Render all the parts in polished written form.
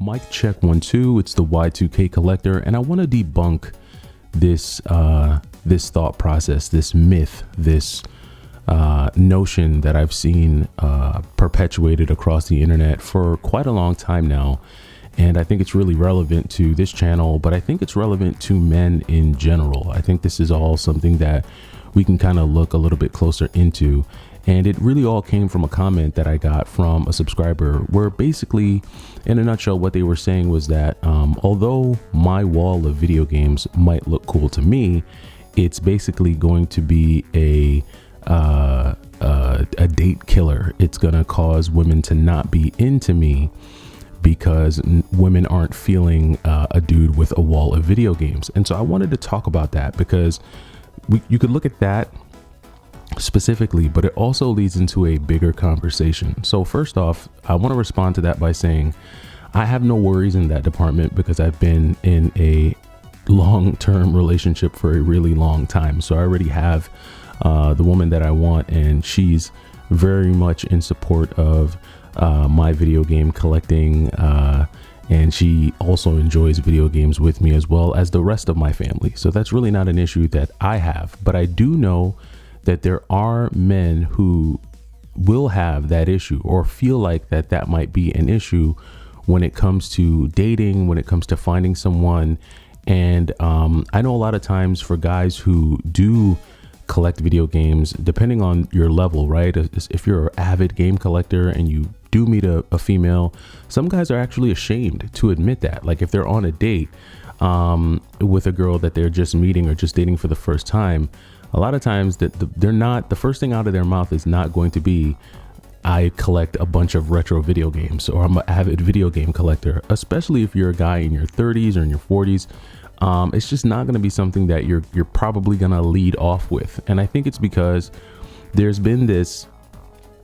Mic check 1 2. It's the Y2K collector, and I want to debunk this this thought process, this myth, this notion that I've seen perpetuated across the internet for quite a long time now. And I think it's really relevant to this channel, but I think it's relevant to men in general. I think this is all something that we can kind of look a little bit closer into. And it really all came from a comment that I got from a subscriber where basically, in a nutshell, what they were saying was that although my wall of video games might look cool to me, it's basically going to be a date killer. It's going to cause women to not be into me because women aren't feeling a dude with a wall of video games. And so I wanted to talk about that because you could look at that specifically, but it also leads into a bigger conversation. So first off, I want to respond to that by saying I have no worries in that department because I've been in a long-term relationship for a really long time. So I already have the woman that I want, and she's very much in support of my video game collecting, and she also enjoys video games with me as well as the rest of my family. So that's really not an issue that I have, but I do know that there are men who will have that issue or feel like that might be an issue when it comes to dating, when it comes to finding someone. And I know a lot of times for guys who do collect video games, depending on your level, right? If you're an avid game collector and you do meet a female, some guys are actually ashamed to admit that. Like if they're on a date with a girl that they're just meeting or just dating for the first time, a lot of times that the first thing out of their mouth is not going to be, I collect a bunch of retro video games, or I'm an avid video game collector. Especially if you're a guy in your 30s or in your 40s, it's just not going to be something that you're probably going to lead off with. And I think it's because there's been this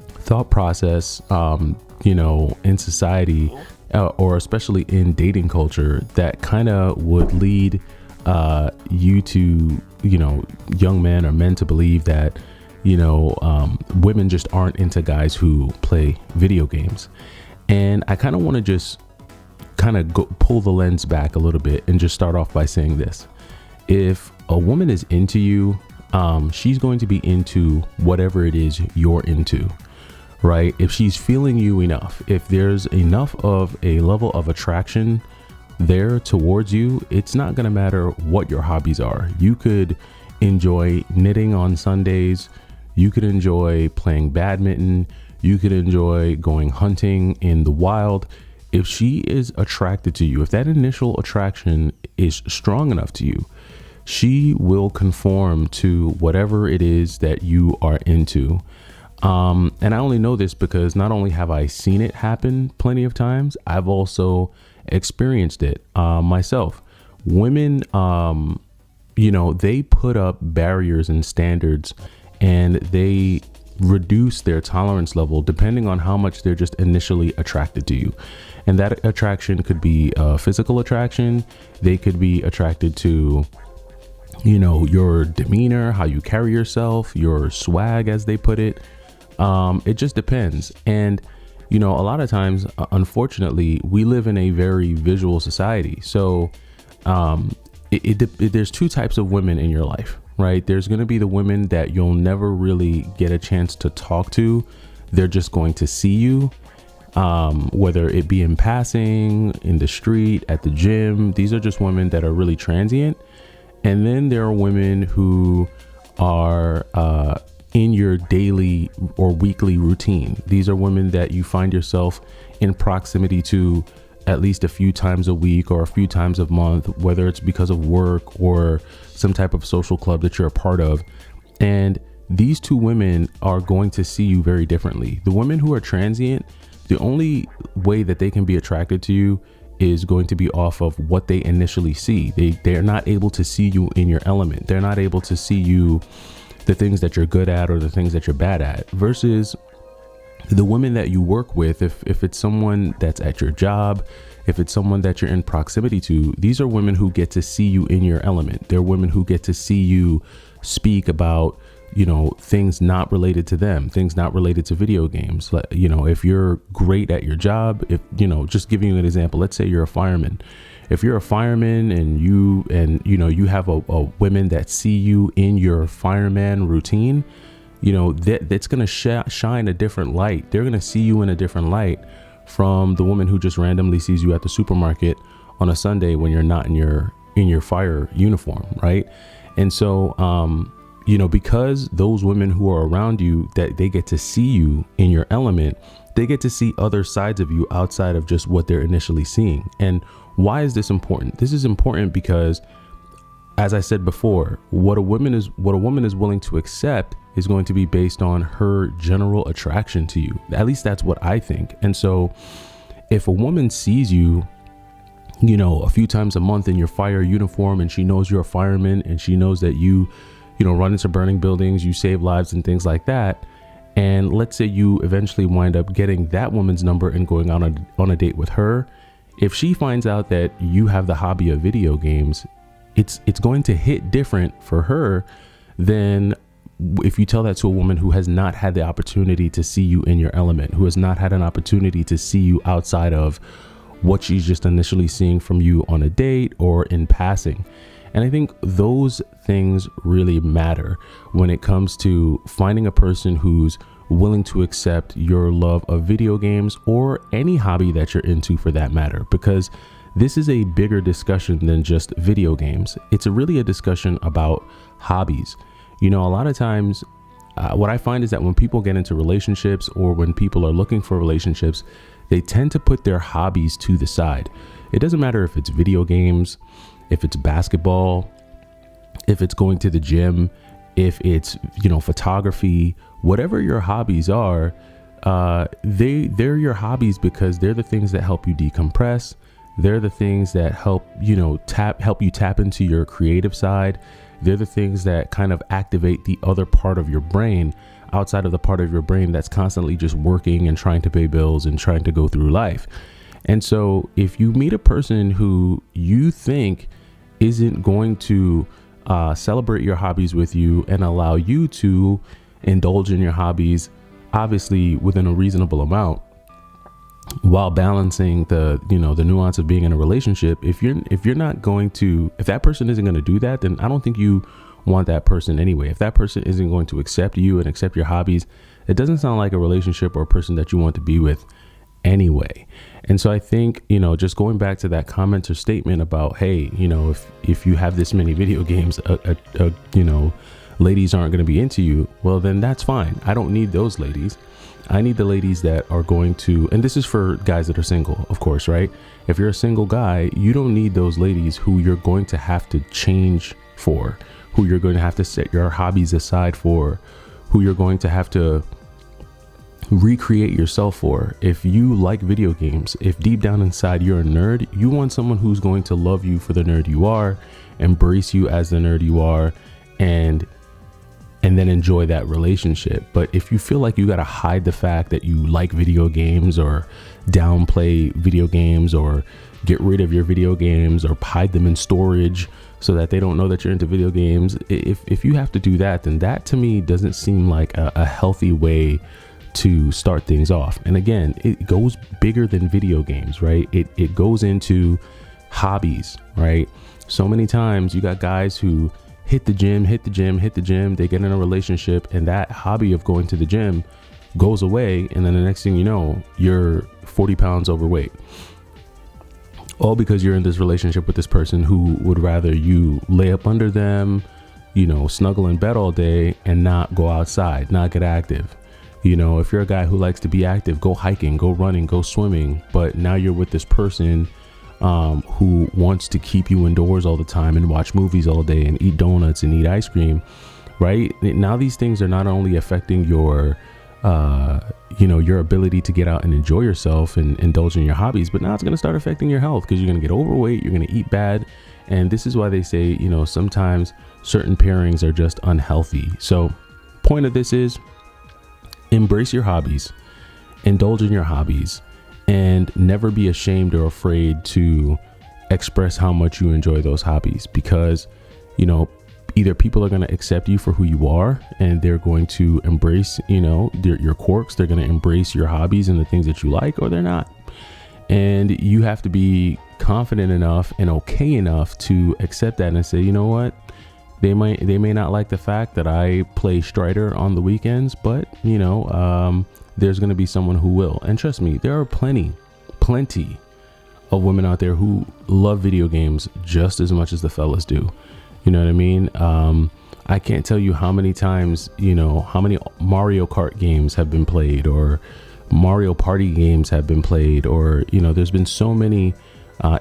thought process, in society, or especially in dating culture, that kind of would lead you to, young men or men to believe that, women just aren't into guys who play video games. And I kind of want to just pull the lens back a little bit and just start off by saying this. If a woman is into you, she's going to be into whatever it is you're into, right? If she's feeling you enough, if there's enough of a level of attraction there towards you, it's not going to matter what your hobbies are. You could enjoy knitting on Sundays. You could enjoy playing badminton. You could enjoy going hunting in the wild. If she is attracted to you, if that initial attraction is strong enough to you, she will conform to whatever it is that you are into. And I only know this because not only have I seen it happen plenty of times, I've also experienced it myself. Women, they put up barriers and standards, and they reduce their tolerance level depending on how much they're just initially attracted to you. And that attraction could be physical attraction. They could be attracted to, your demeanor, how you carry yourself, your swag, as they put it. It just depends. And a lot of times, unfortunately, we live in a very visual society. So there's two types of women in your life, right? There's going to be the women that you'll never really get a chance to talk to. They're just going to see you, whether it be in passing, in the street, at the gym. These are just women that are really transient. And then there are women who are in your daily or weekly routine. These are women that you find yourself in proximity to at least a few times a week or a few times a month, whether it's because of work or some type of social club that you're a part of. And these two women are going to see you very differently. The women who are transient, the only way that they can be attracted to you is going to be off of what they initially see. They're not able to see you in your element. They're not able to see you, the things that you're good at or the things that you're bad at, versus the women that you work with. If it's someone that's at your job, if it's someone that you're in proximity to, these are women who get to see you in your element. They're women who get to see you speak about things not related to them, things not related to video games. If you're great at your job, just giving you an example, let's say you're a fireman. If you're a fireman and you have a women that see you in your fireman routine, that's going to shine a different light. They're going to see you in a different light from the woman who just randomly sees you at the supermarket on a Sunday when you're not in your fire uniform, right? And so, because those women who are around you, that they get to see you in your element, they get to see other sides of you outside of just what they're initially seeing. And why is this important? This is important because, as I said before, what a woman is willing to accept is going to be based on her general attraction to you. At least that's what I think. And so if a woman sees you, a few times a month in your fire uniform, and she knows you're a fireman, and she knows that you run into burning buildings, you save lives and things like that. And let's say you eventually wind up getting that woman's number and going on a date with her. If she finds out that you have the hobby of video games, it's going to hit different for her than if you tell that to a woman who has not had the opportunity to see you in your element, who has not had an opportunity to see you outside of what she's just initially seeing from you on a date or in passing. And I think those things really matter when it comes to finding a person who's willing to accept your love of video games or any hobby that you're into for that matter, because this is a bigger discussion than just video games. It's really a discussion about hobbies. A lot of times what I find is that when people get into relationships or when people are looking for relationships, they tend to put their hobbies to the side. It doesn't matter if it's video games, if it's basketball, if it's going to the gym, if it's, photography, whatever your hobbies are, they're your hobbies because they're the things that help you decompress. They're the things that help you tap into your creative side. They're the things that kind of activate the other part of your brain outside of the part of your brain that's constantly just working and trying to pay bills and trying to go through life. And so if you meet a person who you think isn't going to celebrate your hobbies with you and allow you to indulge in your hobbies, obviously within a reasonable amount, while balancing the nuance of being in a relationship, if that person isn't going to do that, then I don't think you want that person anyway. If that person isn't going to accept you and accept your hobbies, it doesn't sound like a relationship or a person that you want to be with anyway. And so I think, just going back to that comment or statement about, hey, if you have this many video games, ladies aren't going to be into you. Well, then that's fine. I don't need those ladies. I need the ladies that are going to, and this is for guys that are single, of course, right? If you're a single guy, you don't need those ladies who you're going to have to change for, who you're going to have to set your hobbies aside for, who you're going to have to recreate yourself for. If you like video games, if deep down inside you're a nerd, you want someone who's going to love you for the nerd you are, embrace you as the nerd you are, and then enjoy that relationship. But if you feel like you got to hide the fact that you like video games or downplay video games or get rid of your video games or hide them in storage so that they don't know that you're into video games, if you have to do that, then that to me doesn't seem like a healthy way to start things off. And again, it goes bigger than video games, right? It goes into hobbies, right? So many times you got guys who hit the gym, they get in a relationship, and that hobby of going to the gym goes away. And then the next thing you know, you're 40 pounds overweight. All because you're in this relationship with this person who would rather you lay up under them, snuggle in bed all day and not go outside, not get active. If you're a guy who likes to be active, go hiking, go running, go swimming. But now you're with this person who wants to keep you indoors all the time and watch movies all day and eat donuts and eat ice cream, right? Now these things are not only affecting your ability to get out and enjoy yourself and indulge in your hobbies, but now it's going to start affecting your health because you're going to get overweight, you're going to eat bad. And this is why they say, sometimes certain pairings are just unhealthy. So point of this is embrace your hobbies, indulge in your hobbies, and never be ashamed or afraid to express how much you enjoy those hobbies, because either people are going to accept you for who you are and they're going to embrace, you know, your quirks. They're going to embrace your hobbies and the things that you like, or they're not. And you have to be confident enough and okay enough to accept that and say, you know what, they may not like the fact that I play Strider on the weekends, but you know, there's going to be someone who will. And trust me, there are plenty of women out there who love video games just as much as the fellas do. You know what I mean? I can't tell you how many times, you know, how many Mario Kart games have been played, or Mario Party games have been played, or, you know, there's been so many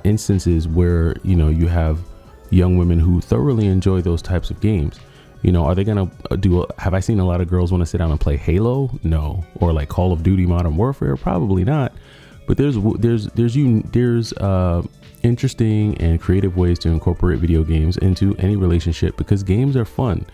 instances where, you know, you have young women who thoroughly enjoy those types of games. You know, are they going to have I seen a lot of girls want to sit down and play Halo? No. Or like Call of Duty Modern Warfare? Probably not. But there's interesting and creative ways to incorporate video games into any relationship, because games are fun.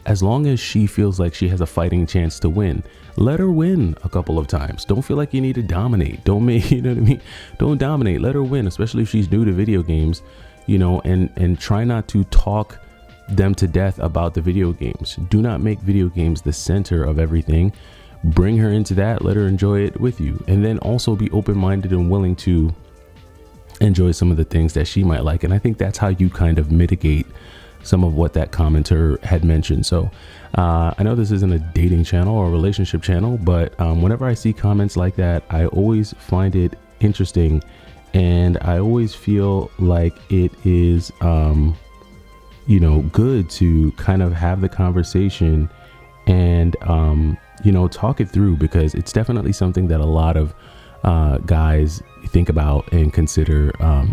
As long as she feels like she has a fighting chance to win, let her win a couple of times. Don't feel like you need to dominate. Don't make, you know what I mean? Don't dominate. Let her win, especially if she's new to video games, you know, and try not to talk them to death about the video games. Do not make video games the center of everything. Bring her into that. Let her enjoy it with you. And then also be open-minded and willing to enjoy some of the things that she might like. And I think that's how you kind of mitigate some of what that commenter had mentioned. So I know this isn't a dating channel or a relationship channel, but whenever I see comments like that, I always find it interesting, and I always feel like it is you know, good to kind of have the conversation and you know, talk it through, because it's definitely something that a lot of guys think about and consider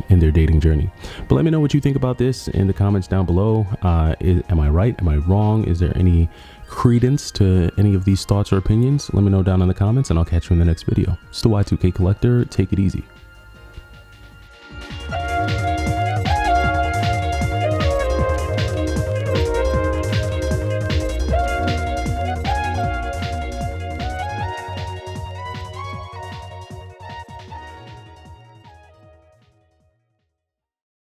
in their dating journey. But let me know what you think about this in the comments down below. Am I right? Am I wrong? Is there any credence to any of these thoughts or opinions? Let me know down in the comments, and I'll catch you in the next video. It's the Y2K Collector. Take it easy.